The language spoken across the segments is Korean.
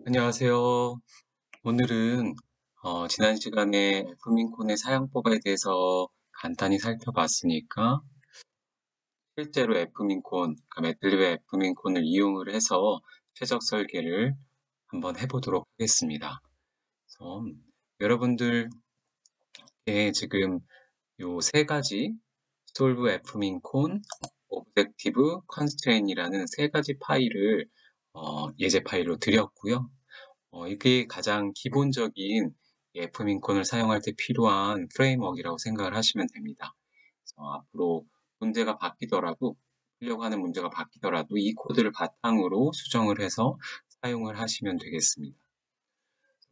안녕하세요. 오늘은 지난 시간에 F민콘의 사용법에 대해서 간단히 살펴봤으니까 실제로 F민콘, 그러니까 매틀립의 F민콘을 이용을 해서 최적 설계를 한번 해보도록 하겠습니다. 그래서 여러분들께 지금 요 세 가지 솔브 F민콘, 오브젝티브, 컨스트레인이라는 세 가지 파일을 예제 파일로 드렸고요. 이게 가장 기본적인 F민콘을 사용할 때 필요한 프레임워크이라고 생각을 하시면 됩니다. 그래서 앞으로 문제가 바뀌더라도, 하려고 하는 문제가 바뀌더라도 이 코드를 바탕으로 수정을 해서 사용을 하시면 되겠습니다.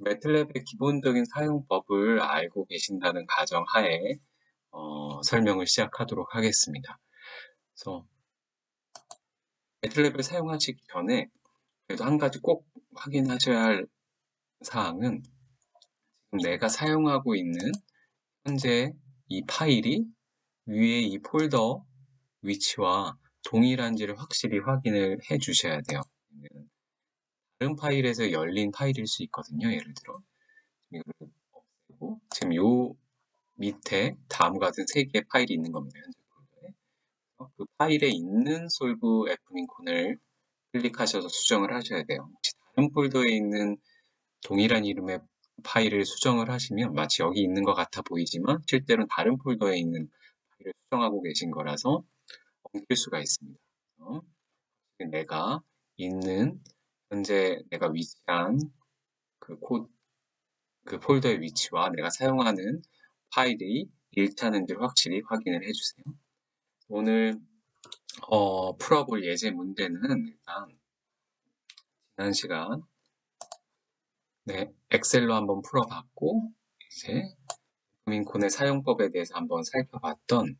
매틀랩의 기본적인 사용법을 알고 계신다는 가정하에 설명을 시작하도록 하겠습니다. 그래서 매틀랩을 사용하시기 전에 그래도 한 가지 꼭 확인하셔야 할 사항은 지금 내가 사용하고 있는 현재 이 파일이 위에 이 폴더 위치와 동일한지를 확실히 확인을 해 주셔야 돼요. 다른 파일에서 열린 파일일 수 있거든요. 예를 들어 이거를 없애고 지금 요 밑에 다음과 같은 세 개의 파일이 있는 겁니다. 현재 폴더에. 그 파일에 있는 솔브 F민콘을 클릭하셔서 수정을 하셔야 돼요. 혹시 다른 폴더에 있는 동일한 이름의 파일을 수정을 하시면 마치 여기 있는 것 같아 보이지만 실제로는 다른 폴더에 있는 파일을 수정하고 계신 거라서 엉킬 수가 있습니다. 내가 있는 현재 내가 위치한 그 그 폴더의 위치와 내가 사용하는 파일이 일치하는지를 확실히 확인을 해주세요. 오늘 풀어볼 예제 문제는 일단 지난 시간 엑셀로 한번 풀어봤고 이제 F민콘의 사용법에 대해서 한번 살펴봤던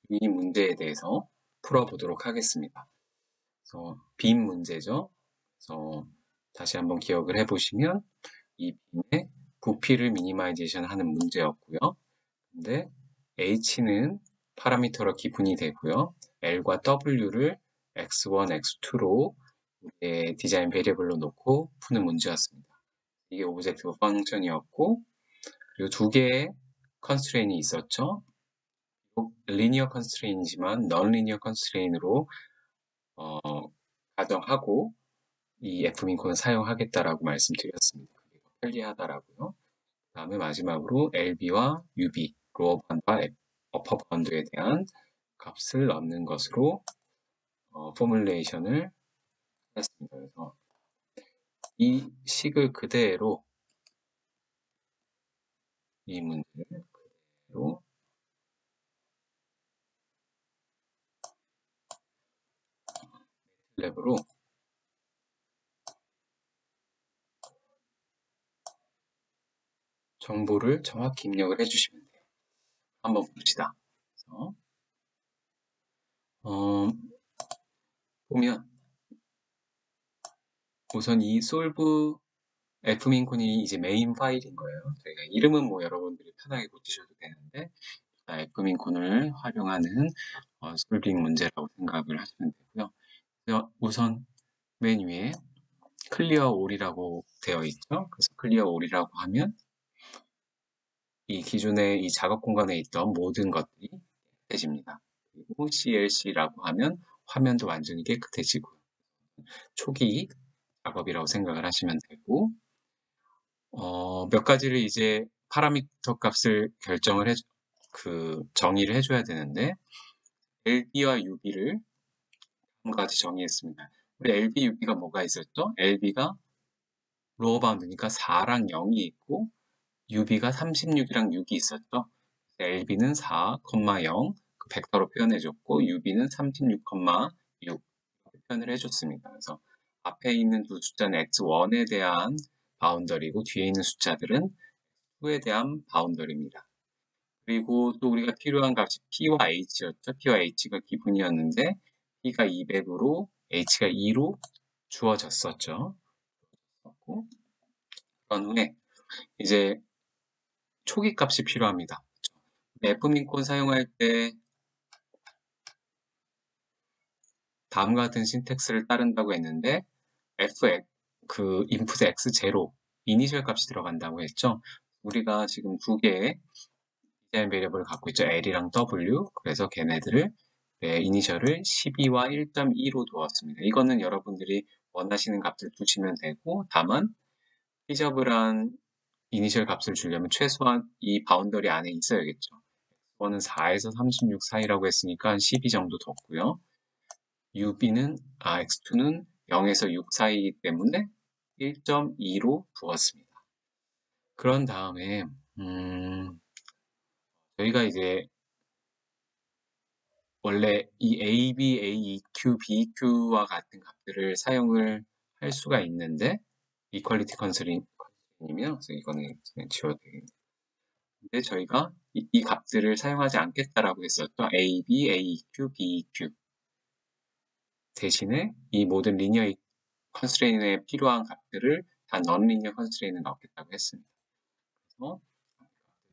이 문제에 대해서 풀어보도록 하겠습니다. 그래서 빔 문제죠. 그래서 다시 한번 기억을 해보시면 이 빔의 부피를 미니마이제이션 하는 문제였고요. 근데 H는 파라미터로 기분이 되고요. L과 W를 X1, X2로 디자인 베리어블로 놓고 푸는 문제였습니다. 이게 오브젝트 펑션이었고 그리고 두 개의 컨스트레인이 있었죠. 리니어 컨스트레인이지만 넌 리니어 컨스트레인으로 가정하고 이 F민콘을 사용하겠다라고 말씀드렸습니다. 편리하다라고요. 그 다음에 마지막으로 LB와 UB, 로어 바운드와 어퍼 바운드에 대한 값을 넣는 것으로 포뮬레이션을 했습니다. 그래서 이 식을 그대로 이 문제를 그대로 랩으로 정보를 정확히 입력을 해주시면 돼요. 한번 봅시다. 그래서 보면 우선 이 솔브 F민콘이 이제 메인 파일인 거예요. 저희가 이름은 뭐 여러분들이 편하게 고치셔도 되는데 F민콘을 활용하는 솔빙 문제라고 생각을 하시면 되고요. 우선 맨 위에 클리어 올이라고 되어 있죠. 그래서 클리어 올이라고 하면 이 기존에 이 작업 공간에 있던 모든 것들이 깨끗해집니다. 그리고 CLC라고 하면 화면도 완전히 깨끗해지고요. 초기 작업이라고 생각을 하시면 되고 몇 가지를 이제 파라미터 값을 정의를 해줘야 되는데 LB와 UB를 한 가지 정의했습니다. 우리 LB, UB가 뭐가 있었죠? LB가 로어 바운드니까 4랑 0이 있고 UB가 36이랑 6이 있었죠. LB는 4, 0 그 벡터로 표현해줬고 UB는 36, 6 표현을 해줬습니다. 그래서 앞에 있는 두 숫자는 X1에 대한 바운더리고 뒤에 있는 숫자들은 2에 대한 바운더리입니다. 그리고 또 우리가 필요한 값이 P와 H였죠. P와 H가 기분이었는데 P가 200으로 H가 2로 주어졌었죠. 그런 후에 이제 초기 값이 필요합니다. F민콘 사용할 때 다음과 같은 신텍스를 따른다고 했는데 그 input x0 이니셜 값이 들어간다고 했죠. 우리가 지금 두 개의 디자인 베리어블을 갖고 있죠. L이랑 W. 그래서 걔네들을 이니셜을 12와 1.2로 두었습니다. 이거는 여러분들이 원하시는 값을 두시면 되고, 다만 피저블한 이니셜 값을 주려면 최소한 이 바운더리 안에 있어야겠죠. 이거는 4에서 36 사이라고 했으니까 한 12 정도 뒀고요. x2는 0에서 6 사이이기 때문에 1.2로 두었습니다. 그런 다음에 저희가 이제 원래 이 A, B, A, E, Q, B, Q와 같은 값들을 사용을 할 수가 있는데 이퀄리티 컨스트레인이면 이거는 그냥 지워도 되겠네요. 근데 저희가 이 값들을 사용하지 않겠다라고 했었죠. A, B, A, Q, B, Q 대신에 이 모든 리니어 컨스트레인에 필요한 값들을 다 non-리니어 컨스트레인에 넣겠다고 했습니다.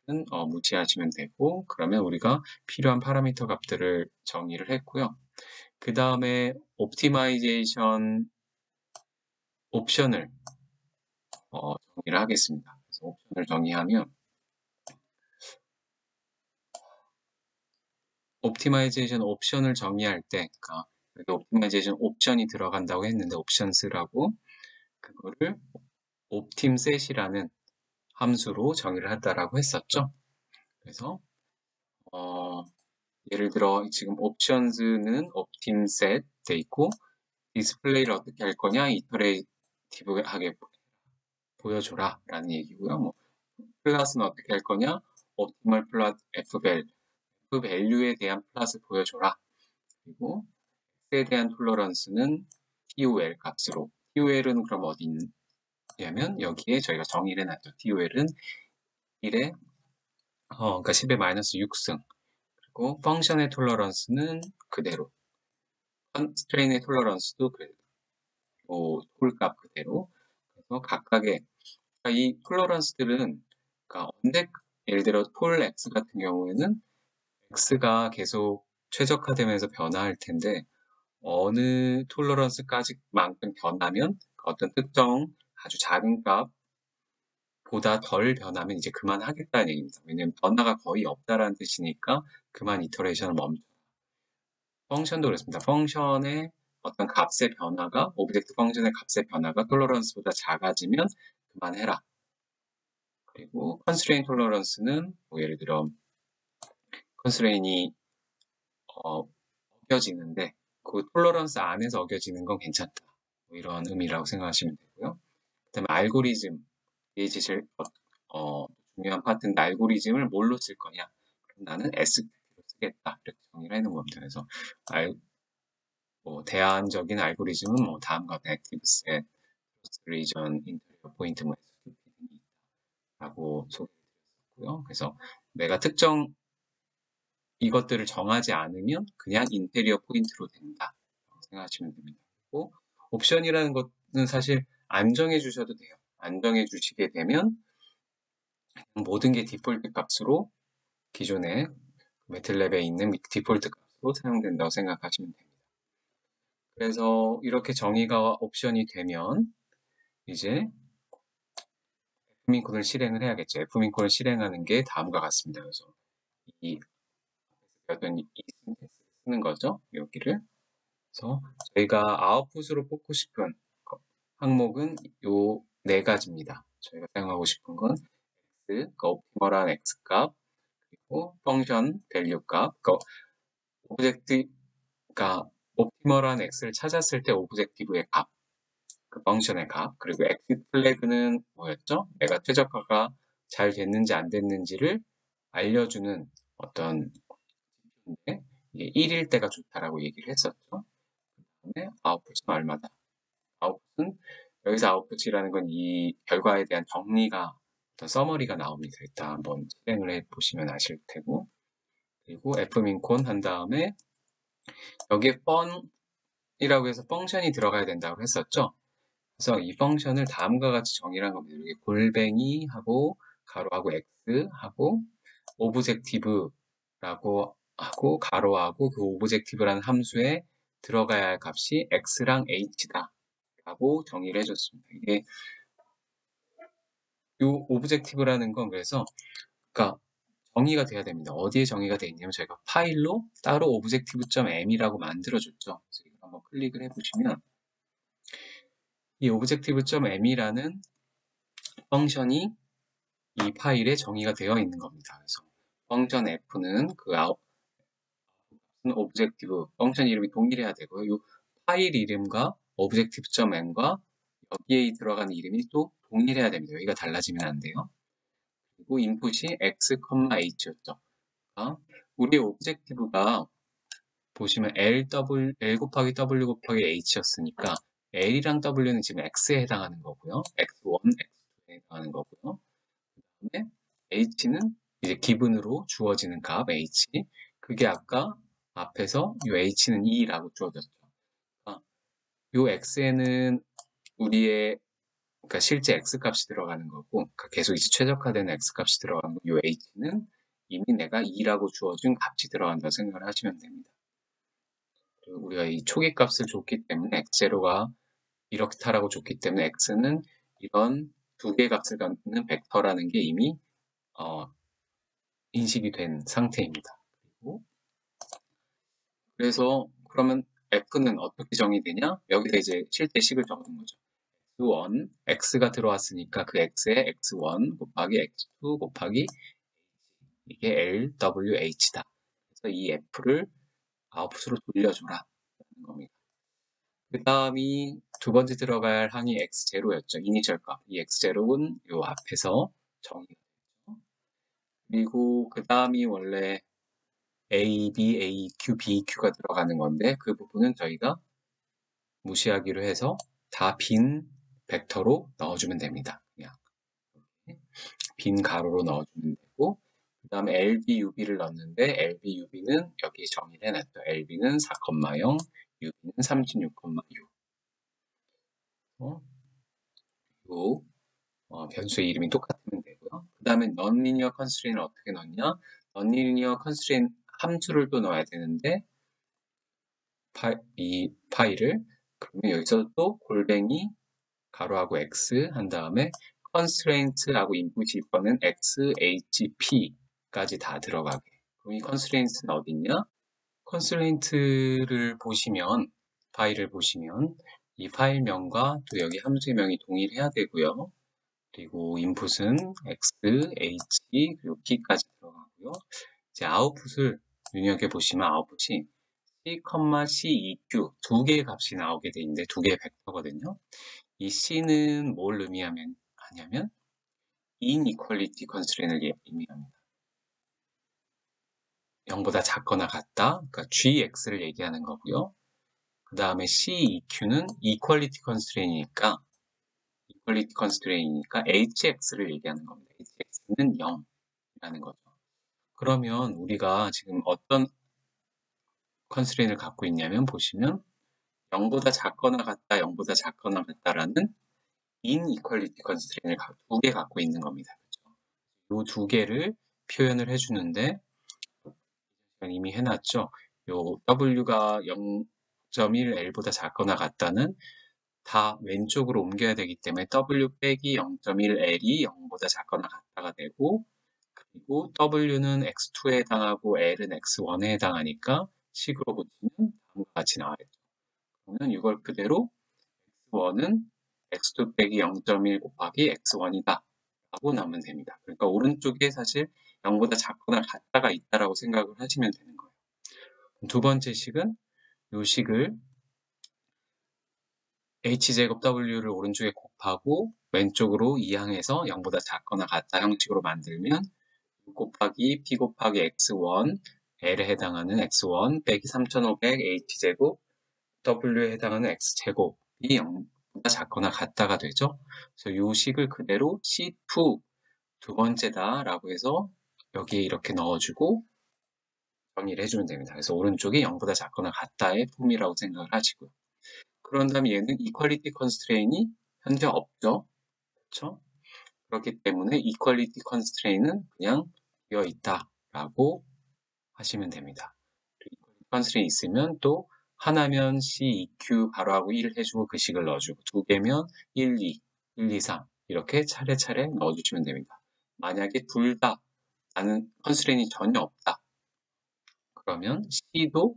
그래서 무시하시면 되고, 그러면 우리가 필요한 파라미터 값들을 정의를 했고요. 그 다음에 옵티마이제이션 옵션을 정의를 하겠습니다. 그래서 옵션을 정의하면 옵티마이제이션 옵션을 정의할 때, 그러니까 여기 옵티마이제이션 옵션이 들어간다고 했는데 옵션스라고 그거를 옵팀셋이라는 함수로 정의를 한다라고 했었죠. 그래서 예를 들어 지금 옵션스는 옵팀셋 돼 있고 디스플레이를 어떻게 할 거냐 이터레이티브하게 보여줘라 라는 얘기고요. 뭐 플러스는 어떻게 할 거냐 옵티멀 플롯 fval 그 밸류에 대한 플롯을 보여줘라. 그리고 x에 대한 톨러런스는 TOL 값으로 TOL은 그럼 어디 있냐면 여기에 저희가 정의를 해놨죠. TOL은 1에 그러니까 10의 마이너스 6승 그리고 펑션의 톨러런스는 그대로 컨스트레인의 톨러런스도 그대로 톨값 그대로 그래서 각각의 그러니까 이 톨러런스들은 그러니까 예를 들어 톨 x 같은 경우에는 x가 계속 최적화되면서 변화할 텐데 어느 톨러런스까지만큼 변하면 어떤 특정 아주 작은 값보다 덜 변하면 이제 그만하겠다는 얘기입니다. 왜냐하면 변화가 거의 없다라는 뜻이니까 그만 이터레이션을 멈춰. 펑션도 그렇습니다. 펑션의 어떤 값의 변화가 오브젝트 펑션의 값의 변화가 톨러런스보다 작아지면 그만해라. 그리고 컨스트레인 톨러런스는 뭐 예를 들어 컨스트레인이 어겨지는데 그 톨러런스 안에서 어겨지는 건 괜찮다. 뭐 이런 의미라고 생각하시면 되고요. 그다음에 알고리즘 이 제일 중요한 파트인데 알고리즘을 뭘로 쓸 거냐? 그럼 나는 SQL로 쓰겠다. 이렇게 정의를 해놓은 겁니다. 그래서 대안적인 알고리즘은 뭐 다음과 같은 액티브셋, 리전, 인테리어 포인트, 뭐 SQL 등이 있다라고 소개해드렸고요. 그래서 내가 특정 이것들을 정하지 않으면 그냥 인테리어 포인트로 된다. 생각하시면 됩니다. 그리고 옵션이라는 것은 사실 안 정해주셔도 돼요. 안 정해주시게 되면 모든 게 디폴트 값으로 기존의 매틀랩에 있는 디폴트 값으로 사용된다고 생각하시면 됩니다. 그래서 이렇게 정의가 옵션이 되면 이제 F민콘을 실행을 해야겠죠. F민콘을 실행하는 게 다음과 같습니다. 그래서 어떤 이 신텍스를 쓰는 거죠. 여기를. 그래서 저희가 아웃풋으로 뽑고 싶은 항목은 요 네 가지입니다. 저희가 사용하고 싶은 건 x, 그러니까 옵티멀한 x값, 그리고 펑션 밸류 값, 그러니까 오브젝트가 옵티멀한 x를 찾았을 때 오브젝티브의 값, 그 펑션의 값, 그리고 엑시트 플래그는 뭐였죠? 내가 최적화가 잘 됐는지 안 됐는지를 알려주는 어떤 지표인데 이게 1일 때가 좋다라고 얘기를 했었죠. 그다음에 아웃풋은 얼마다? 아웃풋은 여기서 아웃풋이라는 건 이 결과에 대한 정리가 어떤 서머리가 나옵니다. 일단 한번 실행을 해 보시면 아실 테고 그리고 f민콘 한 다음에 여기에 펀이라고 해서 펑션이 들어가야 된다고 했었죠. 그래서 이 펑션을 다음과 같이 정의를 한 겁니다. 여기 골뱅이 하고 가로하고 x 하고 오브젝티브라고 하고 가로하고 그 오브젝티브라는 함수의 들어가야 할 값이 x랑 h다 라고 정의를 해줬습니다. 이게 이 오브젝티브라는 건 그래서 그러니까 정의가 돼야 됩니다. 어디에 정의가 되어 있냐면 저희가 파일로 따로 objective.m이라고 만들어줬죠. 그래서 이거 한번 클릭을 해보시면 이 objective.m이라는 펑션이 이 파일에 정의가 되어 있는 겁니다. 그래서 펑션 f는 그 objective 펑션 이름이 동일해야 되고요. 이 파일 이름과 objective.m과 여기에 들어가는 이름이 또 동일해야 됩니다. 여기가 달라지면 안 돼요. 그리고 인풋이 x, h였죠. 우리의 오브젝티브가 보시면 L 곱하기 W 곱하기 H였으니까 L이랑 W는 지금 X에 해당하는 거고요. X1, X2에 해당하는 거고요. 그 다음에 H는 이제 기분으로 주어지는 값 H. 그게 아까 앞에서 이 H는 2라고 주어졌죠. 이 X에는 우리의 그러니까 실제 X 값이 들어가는 거고 그러니까 계속 이제 최적화되는 X 값이 들어가는 거고 이 H는 이미 내가 2라고 주어진 값이 들어간다고 생각을 하시면 됩니다. 우리가 이 초기 값을 줬기 때문에 x0가 이렇다라고 줬기 때문에 x는 이런 두 개의 값을 갖는 벡터라는 게 이미 인식이 된 상태입니다. 그래서 그러면 f는 어떻게 정의되냐? 여기다 이제 실제식을 적는 거죠. x1, x가 들어왔으니까 그 x에 x1 곱하기 x2 곱하기 이게 LWH다. 그래서 이 f를 아웃풋으로 돌려줘라 라는 겁니다. 그 다음이 두 번째 들어갈 항이 x0였죠. 이니셜 값. 이 x0는 요 앞에서 정의가 됐죠. 그리고 그 다음이 원래 a, b, a, q, b, q가 들어가는 건데 그 부분은 저희가 무시하기로 해서 다 빈 벡터로 넣어주면 됩니다. 그냥 빈 가로로 넣어주면 되고 그 다음에 LB, UB를 넣었는데 LB, UB는 여기 정의를 해놨죠. LB는 4,0, UB는 36,6. 요 변수의 이름이 똑같으면 되고요. 그 다음에 non-linear constraint을 어떻게 넣냐? non-linear constraint 함수를 또 넣어야 되는데 이 파일을 그러면 여기서 또 골뱅이 가로하고 x 한 다음에 constraint하고 인풋이 이번엔 x, h, p까지 다 들어가게. 그럼 이 constraint는 어디 있냐? constraint를 보시면 파일을 보시면 이 파일명과 또 여기 함수의 명이 동일해야 되고요. 그리고 인풋은 x, h, 그리고 p까지 들어가고요. 이제 아웃풋을 눈여겨보시면 아웃풋이 c, c2q 두 개의 값이 나오게 돼 있는데 두 개의 벡터거든요. 이 c는 뭘 의미하냐면 inequality constraint을 의미합니다. 0보다 작거나 같다. 그러니까 gx를 얘기하는 거고요. 그 다음에 c2q는 equality constraint이니까 hx를 얘기하는 겁니다. hx는 0이라는 거죠. 그러면 우리가 지금 어떤 컨스트레인을 갖고 있냐면 보시면 0보다 작거나 같다, 0보다 작거나 같다라는 inequality 컨스트레인을 두 개 갖고 있는 겁니다. 그렇죠? 이 두 개를 표현을 해주는데 이미 해놨죠. 요 w가 0.1 l보다 작거나 같다는 다 왼쪽으로 옮겨야 되기 때문에 w 빼기 0.1 l이 0보다 작거나 같다가 되고 그리고 w는 x2에 해당하고 l은 x1에 해당하니까 식으로 붙이면 다음과 같이 나와야죠. 그러면 이걸 그대로 x1은 x2 빼기 0.1 곱하기 x1이다 라고 나오면 됩니다. 그러니까 오른쪽에 사실 0보다 작거나 같다가 있다라고 생각을 하시면 되는 거예요. 두 번째 식은 이 식을 h제곱 w를 오른쪽에 곱하고 왼쪽으로 이항해서 0보다 작거나 같다 형식으로 만들면 6 곱하기 p 곱하기 x1 l에 해당하는 x1 빼기 3500 h제곱 w에 해당하는 x제곱이 0보다 작거나 같다가 되죠. 그래서 이 식을 그대로 C2 두 번째다 라고 해서 여기에 이렇게 넣어주고 정의를 해주면 됩니다. 그래서 오른쪽이 0보다 작거나 같다의 폼이라고 생각을 하시고요. 그런 다음에 얘는 equality constraint이 현재 없죠. 그렇죠? 그렇기 때문에 equality constraint은 그냥 되어 있다라고 하시면 됩니다. equality constraint 있으면 또 하나면 C, EQ 바로 하고 1 해주고 글식을 넣어주고, 두 개면 1, 2, 1, 2, 3 이렇게 차례차례 넣어주시면 됩니다. 만약에 둘 다 나는 컨스트레인이 전혀 없다. 그러면 C도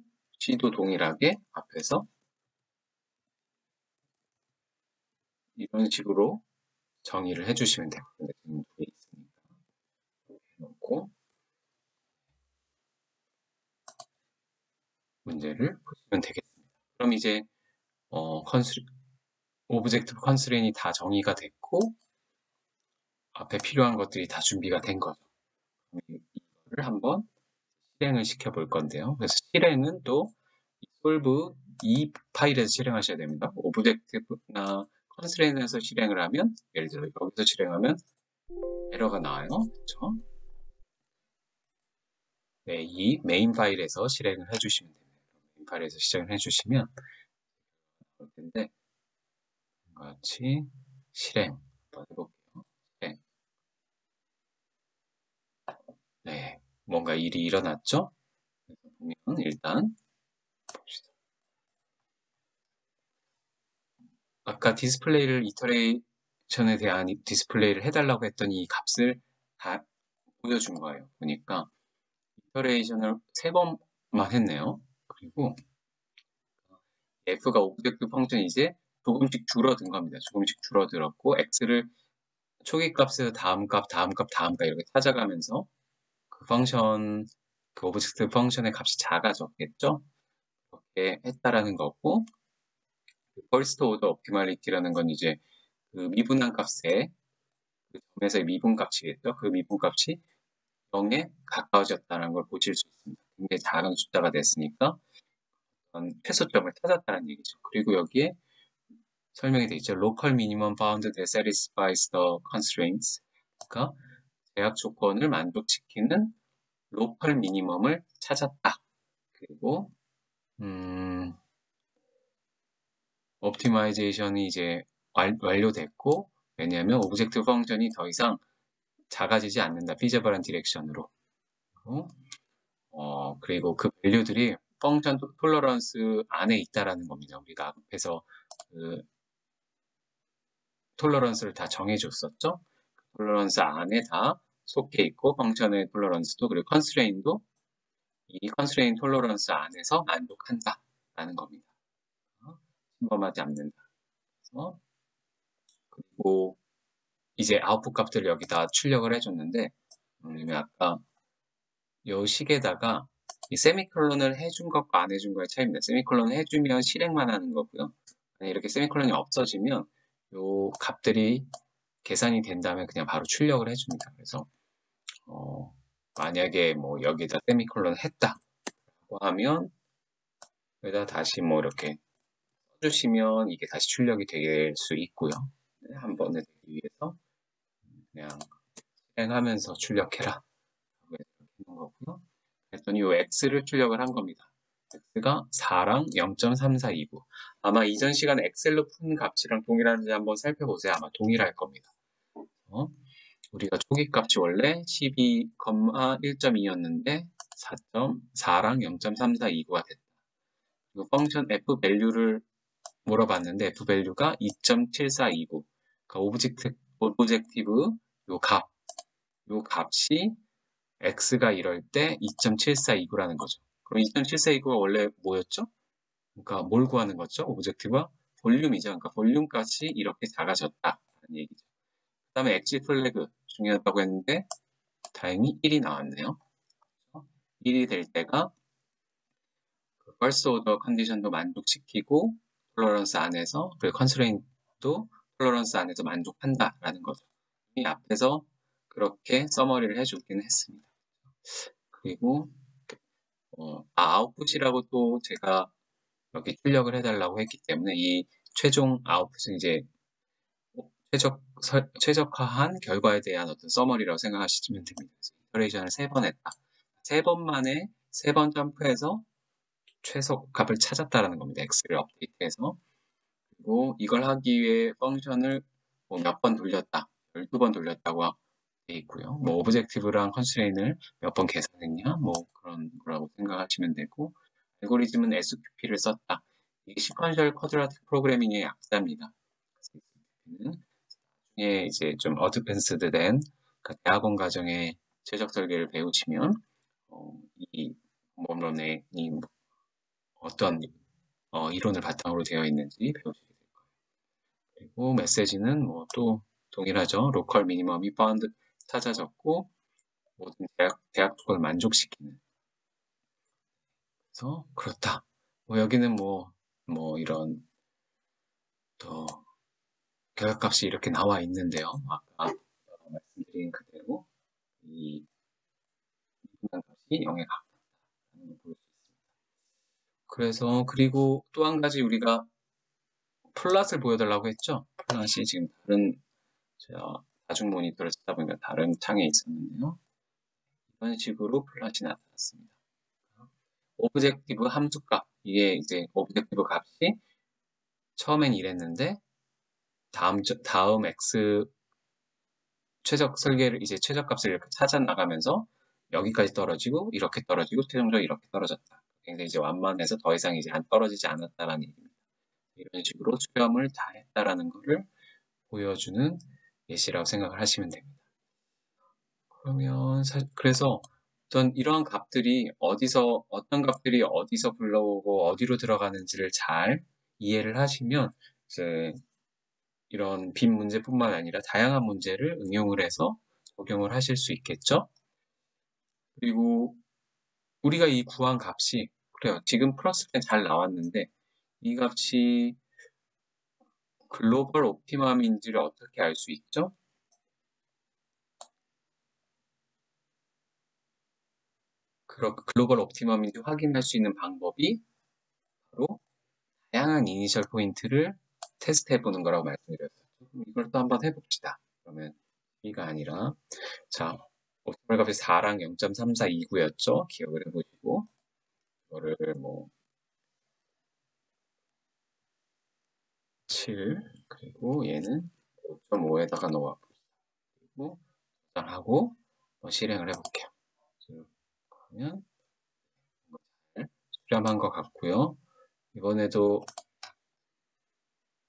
동일하게 앞에서 이런 식으로 정의를 해주시면 돼요. 근데 지금 둘이 있으니까 이렇게 놓고 문제를 보시면 되겠습니다. 그럼 이제 오브젝트 컨스트레인이 다 정의가 됐고 앞에 필요한 것들이 다 준비가 된 거죠. 이거를 한번 실행을 시켜 볼 건데요. 그래서 실행은 또 솔브 이 파일에서 실행하셔야 됩니다. 오브젝트나 컨스트레인에서 실행을 하면, 예를 들어 여기서 실행하면 에러가 나와요. 그렇죠? 네, 이 메인 파일에서 실행을 해주시면 됩니다. 메인 파일에서 실행을 해주시면 볼 텐데, 같이 실행 한번 해볼게요. 실행. 네, 뭔가 일이 일어났죠? 그래서 보면 일단 봅시다. 아까 디스플레이를 이터레이션에 대한 디스플레이를 해달라고 했더니 이 값을 다 보여준 거예요. 보니까 이터레이션을 3번만 했네요. 그리고 f가 오브젝트 펑션이 이제 조금씩 줄어든 겁니다. 조금씩 줄어들었고 x를 초기 값에서 다음 값, 다음 값, 다음 값 이렇게 찾아가면서 그 펑션, 그 오브젝트 펑션의 값이 작아졌겠죠? 그렇게 했다라는 거고, 퍼스트 오더 옵티멀리티라는 건 이제 그 미분한 값의 그 점에서의 미분 값이겠죠? 그 미분 값이 0에 가까워졌다는 걸 보실 수 있습니다. 굉장히 작은 숫자가 됐으니까 최소점을 찾았다는 얘기죠. 그리고 여기에 설명이 되어 있죠. Local minimum bound that satisfies the constraints. 그러니까 제약 조건을 만족시키는 로컬 미니멈을 찾았다. 그리고 옵티마이제이션이 이제 완료됐고, 왜냐하면 오브젝트 펑션이 더 이상 작아지지 않는다. 피저블한 디렉션으로. 그리고 그 밸류들이 펑션 톨러런스 안에 있다라는 겁니다. 우리가 앞에서 그 톨러런스를 다 정해줬었죠. 톨러런스 안에 다 속해 있고, 펑션의 톨러런스도, 그리고 컨스트레인도 이 컨스트레인 톨러런스 안에서 만족한다라는 겁니다. 침범하지 않는다. 그리고 이제 아웃풋 값들을 여기다 출력을 해줬는데, 아까 요 식에다가 이 세미콜론을 해준 것과 안 해준 거의 차이입니다. 세미콜론을 해주면 실행만 하는 거고요. 이렇게 세미콜론이 없어지면 요 값들이 계산이 된 다음에 그냥 바로 출력을 해줍니다. 그래서 만약에 뭐 여기다 세미콜론 했다고 하면 여기다 다시 뭐 이렇게 써주시면 이게 다시 출력이 될 수 있고요. 네, 한 번에 되기 위해서 그냥 실행하면서 출력해라. 이렇게 있는 거고요. 그랬더니 이 x를 출력을 한 겁니다. x가 4랑 0.3429. 아마 이전 시간에 엑셀로 푼 값이랑 동일한지 한번 살펴보세요. 아마 동일할 겁니다. 우리가 초기 값이 원래 12,1.2였는데 4.4랑 0.3429가 됐다. 그리고 펑션 f 밸류를 물어봤는데 f 밸류가 2.7429. 그러니까 오브젝티브 요 값이 x가 이럴 때 2.7429라는 거죠. 그럼 2.7429가 원래 뭐였죠? 그러니까 뭘 구하는 거죠? 오브젝티브가 볼륨이죠. 그러니까 볼륨 값이 이렇게 작아졌다는 얘기죠. 그 다음에 엣지 플래그 중요하다고 했는데 다행히 1이 나왔네요. 1이 될 때가 first order 컨디션도 만족시키고 톨러런스 안에서, 그리고 컨스트레인도 톨러런스 안에서 만족한다라는 거죠. 이 앞에서 그렇게 서머리를 해주긴 했습니다. 그리고 아웃풋이라고 또 제가 여기 출력을 해달라고 했기 때문에 이 최종 아웃풋은 이제 최적화한 결과에 대한 어떤 서머리라고 생각하시면 됩니다. 이터레이션을 3번 했다. 3번 만에 3번 점프해서 최소값을 찾았다라는 겁니다. x를 업데이트해서. 그리고 이걸 하기 위해 펑션을 몇 번 돌렸다. 12번 돌렸다고 돼 있고요. 뭐 오브젝티브랑 컨스트레인을 몇 번 계산했냐, 뭐 그런 거라고 생각하시면 되고, 알고리즘은 SQP를 썼다. 이게 시퀀셜 쿼드라틱 프로그래밍의 약자입니다. 나중에 이제 좀 어드밴스드 된 대학원 과정의 최적 설계를 배우시면 이 공범론의 이 어떤 이론을 바탕으로 되어 있는지 배우시게 될 거예요. 그리고 메시지는 뭐 또 동일하죠. 로컬 미니멈이 바운드 찾아졌고 모든 대학 조건을 만족시키는. 그래서 그렇다. 뭐 여기는 뭐 이런 또 결과값이 이렇게 나와 있는데요. 아까 말씀드린 그대로 이 분단값이 0에 가깝다는 걸 볼 수 있습니다. 그래서 그리고 또 한 가지 우리가 플랫을 보여달라고 했죠. 플랫이 지금 다른 제가 다중 모니터를 쓰다 보니까 다른 창에 있었는데요. 이런 식으로 플랫이 나타났습니다. 오브젝티브 함수값, 이게 이제 오브젝티브 값이 처음엔 이랬는데 다음 x 최적 설계를 이제 최적값을 이렇게 찾아 나가면서 여기까지 떨어지고 이렇게 떨어지고 최종적으로 이렇게 떨어졌다. 굉장히 이제 완만해서 더 이상 이제 안 떨어지지 않았다라는 얘기입니다. 이런 식으로 수렴을 다 했다라는 것을 보여주는 예시라고 생각을 하시면 됩니다. 그러면 그래서 이러한 값들이 어떤 값들이 어디서 불러오고 어디로 들어가는지를 잘 이해를 하시면 이제 이런 빈 문제뿐만 아니라 다양한 문제를 응용을 해서 적용을 하실 수 있겠죠. 그리고 우리가 이 구한 값이 그래요. 지금 플러스 잘 나왔는데 이 값이 글로벌 옵티멈인지를 어떻게 알 수 있죠? 글로벌 옵티멈인지 확인할 수 있는 방법이 바로 다양한 이니셜 포인트를 테스트해 보는 거라고 말씀드렸어요. 이걸 또 한번 해봅시다. 그러면 B가 아니라 자, 옵티멀 값이 4랑 0.3429였죠? 기억을 해보시고 이거를 뭐 7, 그리고 얘는 5.5에다가 넣어보시고 저장하고 실행을 해볼게요. 그러면 잘 수렴한 것 같고요. 이번에도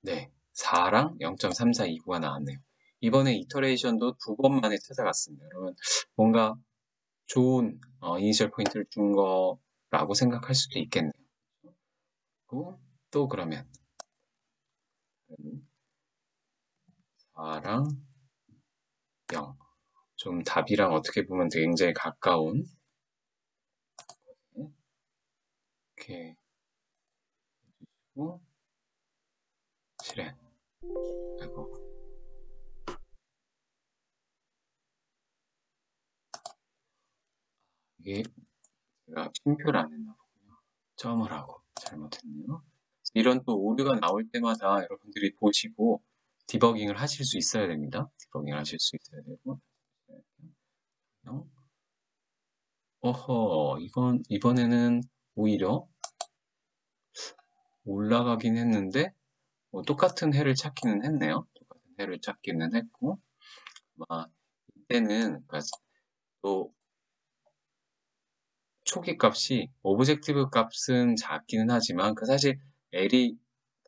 네, 4랑 0.3429가 나왔네요. 이번에 이터레이션도 2번 만에 찾아갔습니다. 여러분 뭔가 좋은 이니셜 포인트를 준 거라고 생각할 수도 있겠네요. 그리고 또 그러면 4랑 0. 좀 답이랑 어떻게 보면 굉장히 가까운 이렇게 해주시고 실행. 그리고 이게 제가 쉼표를 안 했나 보군요. 점을 하고 잘못했네요. 이런 또 오류가 나올 때마다 여러분들이 보시고 디버깅을 하실 수 있어야 됩니다. 디버깅을 하실 수 있어야 되고. 어허, 이번에는 오히려 올라가긴 했는데, 똑같은 해를 찾기는 했네요. 똑같은 해를 찾기는 했고, 아마 이때는, 그러니까 또, 초기 값이, 오브젝티브 값은 작기는 하지만, 사실 L이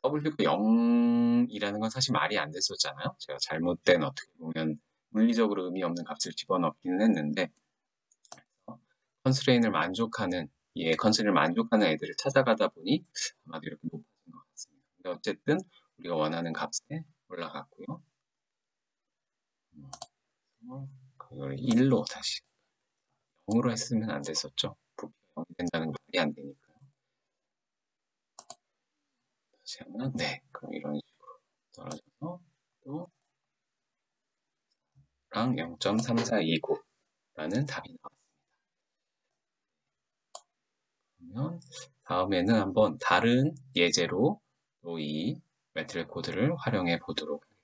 W가 0이라는 건 사실 말이 안 됐었잖아요. 제가 잘못된 어떻게 보면 물리적으로 의미 없는 값을 집어넣기는 했는데, 컨스트레인을 만족하는 컨스트레인을 만족하는 애들을 찾아가다 보니 아마도 이렇게 높아진 것 같습니다. 근데 어쨌든 우리가 원하는 값에 올라갔고요. 그걸 1로 다시 0으로 했으면 안 됐었죠. 부피가 0이 된다는 게 말이 안 되니까요. 다시 하면 그럼 이런 식으로 떨어져서 또 랑 0.3429라는 답이 나왔습니다. 그러면 다음에는 한번 다른 예제로 또 이 매트릭 코드를 활용해 보도록 하겠습니다.